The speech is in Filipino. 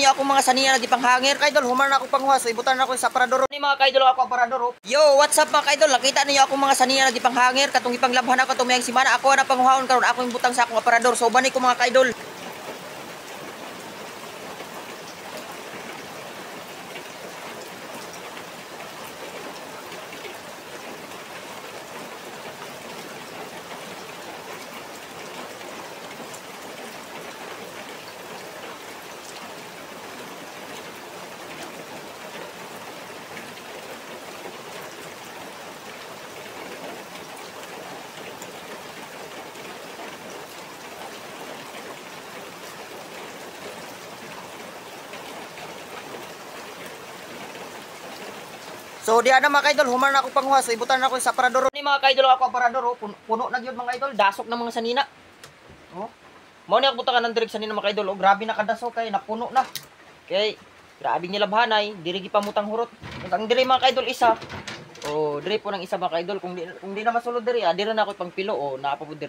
Niya ako mga saniya na di panghangir kaidol, human na ako panghuwas, so ibutan na ako sa aparador. Ni mga kaidol ako aparador. Yo, what's up mga kaidol? Nakita niyo ako mga saniya na di panghangir katong ipanglabhan ako tumiyang simana. Ako na panghuhaon karon, ako yung butang sa akong aparador. So bani ko mga kaidol. So di ana mga kaidol, human na ako panghuwas, so ibutan na ako sa aparador. Ni mga kaidol ako aparador, puno na gyud mga kaidol, dasok na mga sanina. Oh. Mao ni ako butakan ng direk sanina mga kaidol, oh, grabe na kadasok kay napuno na. Kay grabe niya labhanay, diri gipamutang hurot. Ang diri mga kaidol isa. Oh, diri po nang isa mga kaidol, kung di na masulod diri, diri na ako pang pilo, oh, naapabod diri.